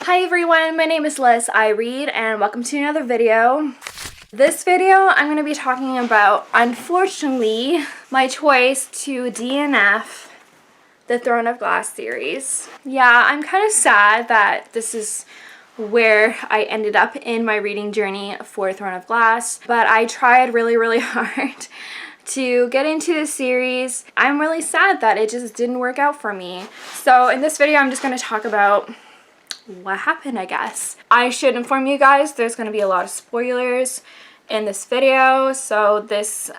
Hi everyone, my name is Liz. I read and welcome to another video. This video I'm going to be talking about, unfortunately, my choice to DNF the Throne of Glass series. Yeah, I'm kind of sad that this is where I ended up in my reading journey for Throne of Glass, but I tried really hard to get into the series. I'm really sad that it just didn't work out for me. So in this video I'm just going to talk about what happened, I guess. I should inform you guys there's going to be a lot of spoilers in this video, so this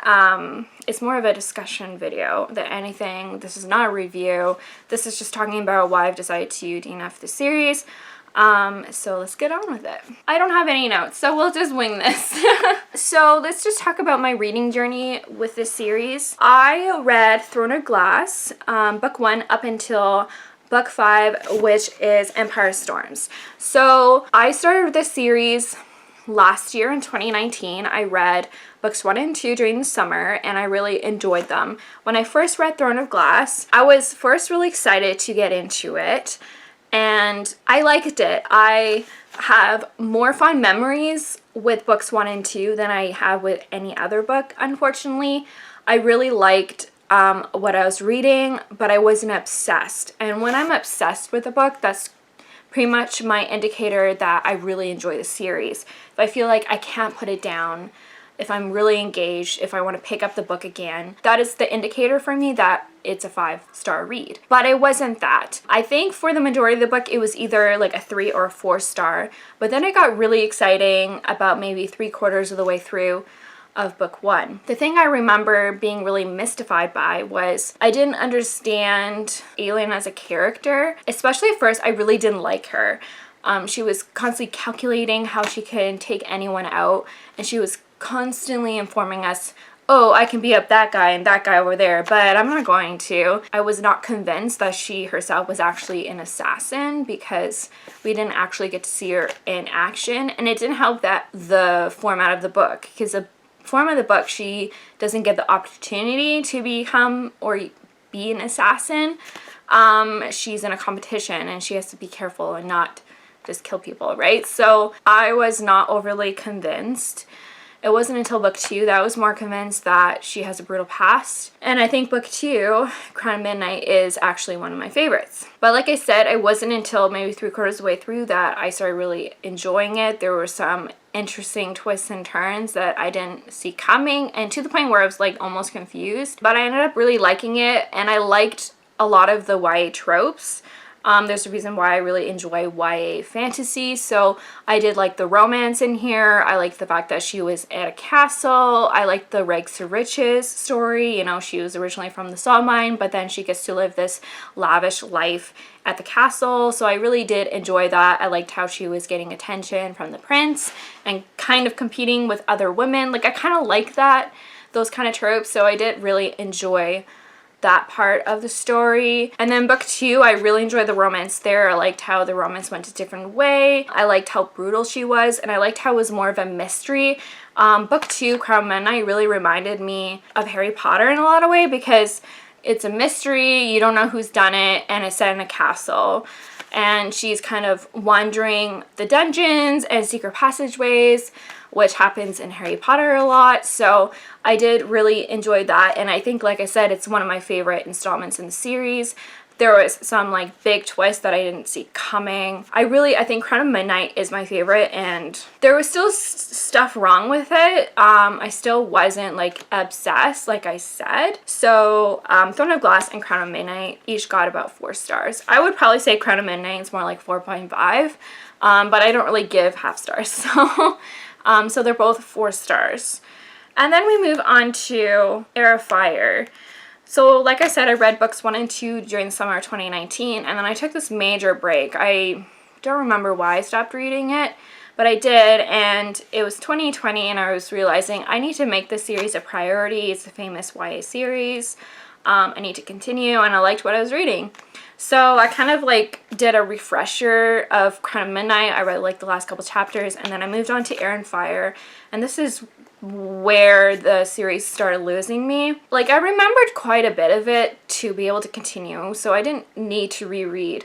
is more of a discussion video than anything. This is not a review. This is just talking about why I've decided to DNF the series. So let's get on with it. I don't have any notes, so we'll just wing this. So let's just talk about my reading journey with this series. I read Throne of Glass, book 1 up until book 5, which is Empire Storms. So I started this series last year in 2019. I read books 1 and 2 during the summer and I really enjoyed them. When I first read Throne of Glass, I was first really excited to get into it and I liked it. I have more fond memories with books 1 and 2 than I have with any other book, unfortunately. I really liked what I was reading, but I wasn't obsessed. And when I'm obsessed with a book, that's pretty much my indicator that I really enjoy the series. If I feel like I can't put it down, if I'm really engaged, if I want to pick up the book again, that is the indicator for me that it's a 5-star read. But it wasn't that. I think for the majority of the book, it was either like a 3 or a 4-star. But then it got really exciting about maybe 3/4 of the way through of book 1. The thing I remember being really mystified by was I didn't understand Aelin as a character. Especially at first, I really didn't like her. She was constantly calculating how she could take anyone out, and she was constantly informing us, oh, I can beat up that guy and that guy over there, but I'm not going to. I was not convinced that she herself was actually an assassin because we didn't actually get to see her in action, and it didn't help that the format of the book, because the form of the book, she doesn't get the opportunity to become or be an assassin. She's in a competition and she has to be careful and not just kill people, right? So I was not overly convinced. It wasn't until book 2 that I was more convinced that she has a brutal past. And I think book 2, Crown of Midnight, is actually one of my favorites. But like I said, it wasn't until maybe 3/4 of the way through that I started really enjoying it. There were some interesting twists and turns that I didn't see coming, and to the point where I was like almost confused. But I ended up really liking it, and I liked a lot of the YA tropes. There's a reason why I really enjoy YA fantasy. So I did like the romance in here. I liked the fact that she was at a castle. I liked the rags to riches story. You know, she was originally from the salt mine, but then she gets to live this lavish life at the castle. So I really did enjoy that. I liked how she was getting attention from the prince and kind of competing with other women. Like, I kind of like that, those kind of tropes. So I did really enjoy that part of the story. And then book 2, I really enjoyed the romance there. I liked how the romance went a different way. I liked how brutal she was, and I liked how it was more of a mystery. Book 2, Crown of Midnight, really reminded me of Harry Potter in a lot of ways because it's a mystery, you don't know who's done it, and it's set in a castle. And she's kind of wandering the dungeons and secret passageways, which happens in Harry Potter a lot. So I did really enjoy that, and I think, like I said, it's one of my favorite installments in the series. There was some like big twists that I didn't see coming. I think Crown of Midnight is my favorite, and there was still stuff wrong with it. I still wasn't like obsessed, like I said. So Throne of Glass and Crown of Midnight each got about 4 stars. I would probably say Crown of Midnight is more like 4.5, but I don't really give half stars. So so they're both 4 stars. And then we move on to Arrowfire. So like I said, I read books 1 and 2 during the summer of 2019, and then I took this major break. I don't remember why I stopped reading it, but I did, and it was 2020, and I was realizing I need to make this series a priority. It's a famous YA series. I need to continue, and I liked what I was reading. So I kind of like did a refresher of Crown of Midnight. I read like the last couple chapters, and then I moved on to Arrowfire, and this is where the series started losing me. Like, I remembered quite a bit of it to be able to continue, so I didn't need to reread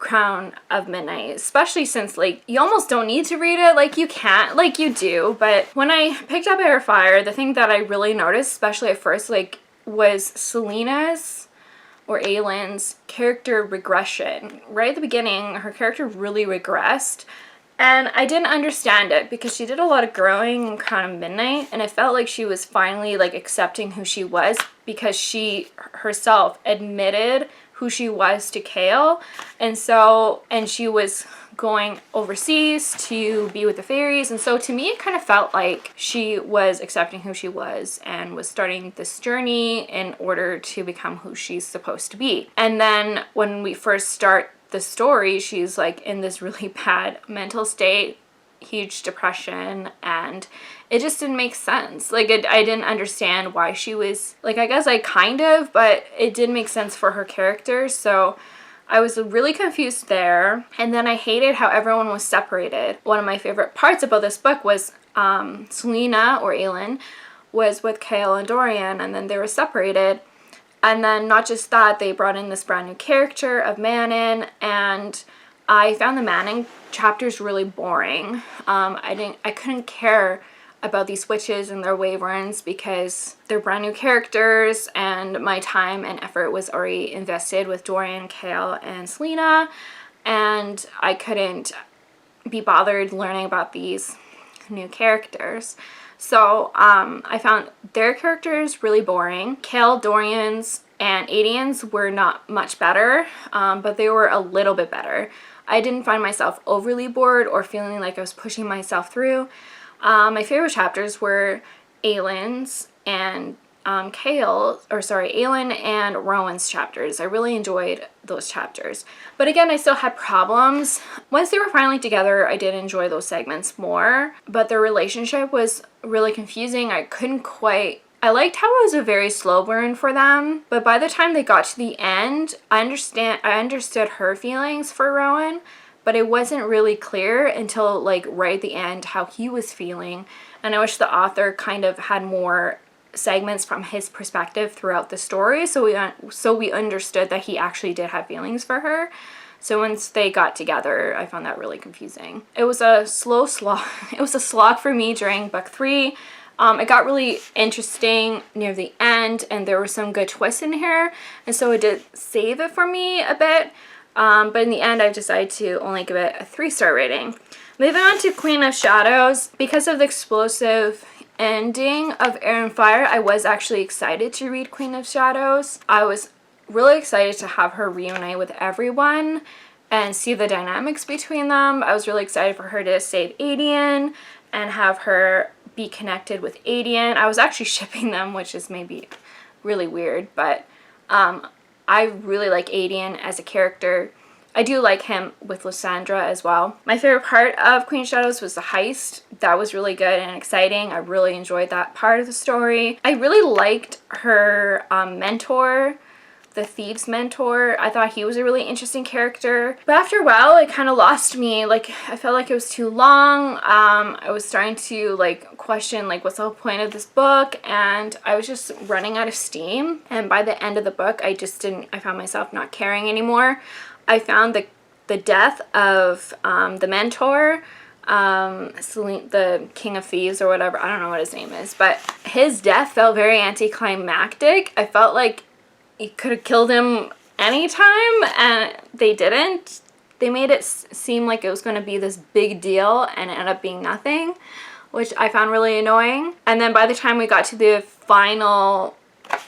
Crown of Midnight, especially since, like, you almost don't need to read it. Like, you can't, like, you do, but when I picked up Arrowfire, the thing that I really noticed, especially at first, like, was Selena's or Aylin's character regression. Right at the beginning, her character really regressed, and I didn't understand it because she did a lot of growing in Crown of Midnight, and it felt like she was finally, like, accepting who she was because she herself admitted who she was to Kale, and she was going overseas to be with the fairies, and so to me it kind of felt like she was accepting who she was and was starting this journey in order to become who she's supposed to be. And then when we first start the story, she's like in this really bad mental state, huge depression, and it just didn't make sense. Like, I didn't understand why she was, like, I guess I kind of, but it didn't make sense for her character, so I was really confused there. And then I hated how everyone was separated. One of my favorite parts about this book was Selena, or Aylin, was with Kale and Dorian, and then they were separated. And then not just that, they brought in this brand new character of Manon, and I found the Manning chapters really boring. I couldn't care about these witches and their wyverns because they're brand new characters, and my time and effort was already invested with Dorian, Kale, and Selena, and I couldn't be bothered learning about these new characters. So I found their characters really boring. Kale, Dorian's, and Adian's were not much better, but they were a little bit better. I didn't find myself overly bored or feeling like I was pushing myself through. My favorite chapters were Aylin's and Aylin and Rowan's chapters. I really enjoyed those chapters. But again, I still had problems. Once they were finally together, I did enjoy those segments more, but their relationship was really confusing. I liked how it was a very slow burn for them, but by the time they got to the end, I understood her feelings for Rowan, but it wasn't really clear until, like, right at the end how he was feeling, and I wish the author kind of had more segments from his perspective throughout the story, so we understood that he actually did have feelings for her. So once they got together, I found that really confusing. It was a slow slog. It was a slog for me during book 3. It got really interesting near the end, and there were some good twists in here, and so it did save it for me a bit. But in the end, I decided to only give it a 3-star rating. Moving on to Queen of Shadows. Because of the explosive ending of Arrowfire, I was actually excited to read Queen of Shadows. I was really excited to have her reunite with everyone and see the dynamics between them. I was really excited for her to save Adian and have her be connected with Adian. I was actually shipping them, which is maybe really weird, but I really like Adian as a character. I do like him with Lysandra as well. My favorite part of Queen of Shadows was the heist. That was really good and exciting. I really enjoyed that part of the story. I really liked her mentor, the thieves mentor. I thought he was a really interesting character. But after a while, it kind of lost me. Like, I felt like it was too long. I was starting to, like, question, like, what's the whole point of this book? And I was just running out of steam. And by the end of the book, I found myself not caring anymore. I found the death of the mentor, the King of Thieves or whatever, I don't know what his name is, but his death felt very anticlimactic. I felt like you could have killed him anytime, and they didn't. They made it seem like it was going to be this big deal, and it ended up being nothing, which I found really annoying. And then by the time we got to the final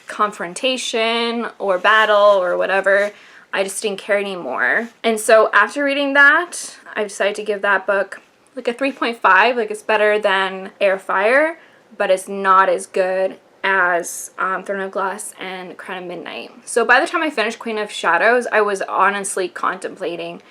confrontation or battle or whatever, I just didn't care anymore. And so after reading that, I decided to give that book like a 3.5. Like, it's better than Arrowfire, but it's not as good as Throne of Glass and Crown of Midnight. So by the time I finished Queen of Shadows, I was honestly contemplating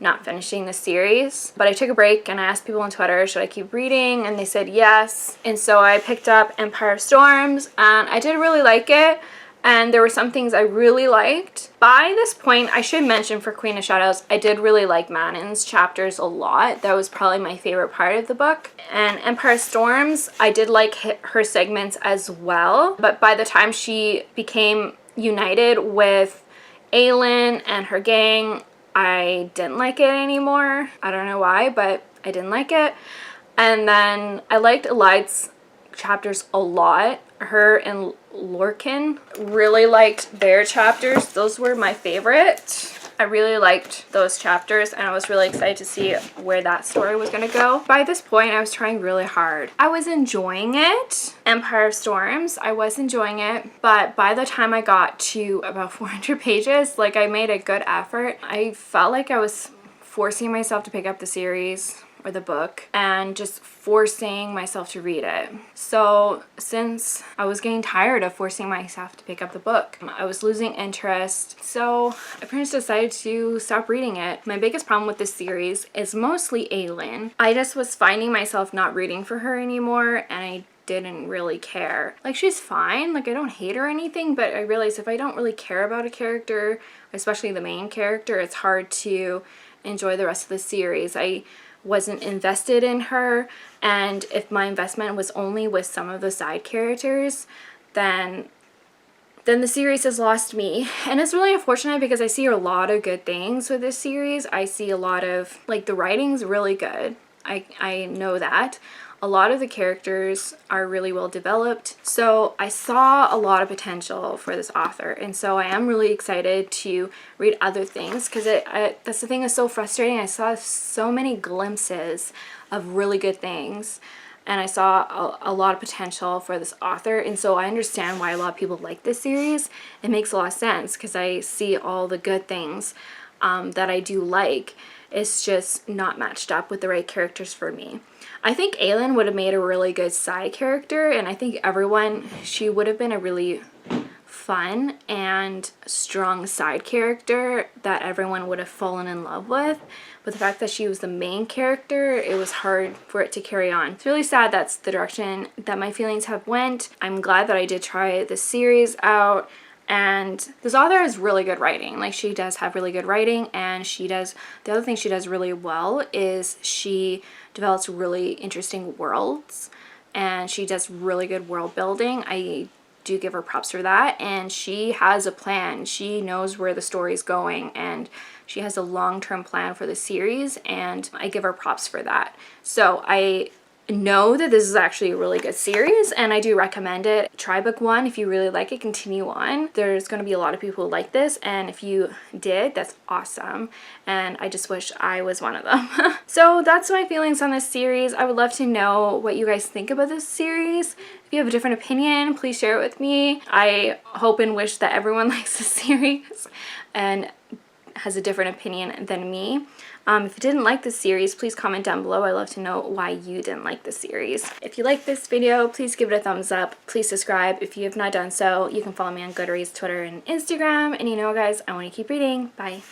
not finishing the series. But I took a break and I asked people on Twitter, should I keep reading? And they said yes. And so I picked up Empire of Storms, and I did really like it. And there were some things I really liked. By this point, I should mention for Queen of Shadows, I did really like Manon's chapters a lot. That was probably my favorite part of the book. And Empire of Storms, I did like her segments as well. But by the time she became united with Aylin and her gang, I didn't like it anymore. I don't know why, but I didn't like it. And then I liked Elide's chapters a lot. Her and Lorcan, really liked their chapters. Those were my favorite. I really liked those chapters and I was really excited to see where that story was going to go. By this point, I was trying really hard. I was enjoying it. Empire of Storms, I was enjoying it, but by the time I got to about 400 pages, like, I made a good effort. I felt like I was forcing myself to pick up the series or the book and just forcing myself to read it. So since I was getting tired of forcing myself to pick up the book, I was losing interest. So I pretty much decided to stop reading it. My biggest problem with this series is mostly Aelin. I just was finding myself not rooting for her anymore, and I didn't really care. Like, she's fine, like, I don't hate her or anything, but I realized if I don't really care about a character, especially the main character, it's hard to enjoy the rest of the series. I wasn't invested in her, and if my investment was only with some of the side characters, then the series has lost me. And it's really unfortunate because I see a lot of good things with this series. I see a lot of, like, the writing's really good. I know that. A lot of the characters are really well developed. So I saw a lot of potential for this author. And so I am really excited to read other things because that's the thing that's so frustrating. I saw so many glimpses of really good things. And I saw a lot of potential for this author. And so I understand why a lot of people like this series. It makes a lot of sense because I see all the good things that I do like. It's just not matched up with the right characters for me. I think Aelin would have made a really good side character, and I think she would have been a really fun and strong side character that everyone would have fallen in love with. But the fact that she was the main character, it was hard for it to carry on. It's really sad that's the direction that my feelings have went. I'm glad that I did try this series out. And this author has really good writing. Like, she does have really good writing, and the other thing she does really well is she develops really interesting worlds, and she does really good world building. I do give her props for that, and she has a plan. She knows where the story's going, and she has a long-term plan for the series, and I give her props for that. So I know that this is actually a really good series, and I do recommend it. Try book 1 if you really like it, continue on. There's going to be a lot of people who like this, and if you did, that's awesome, and I just wish I was one of them. So that's my feelings on this series. I would love to know what you guys think about this series. If you have a different opinion, please share it with me. I hope and wish that everyone likes this series and has a different opinion than me. If you didn't like this series, please comment down below. I'd love to know why you didn't like this series. If you like this video, please give it a thumbs up. Please subscribe if you have not done so. You can follow me on Goodreads, Twitter, and Instagram. And you know, guys, I want to keep reading. Bye.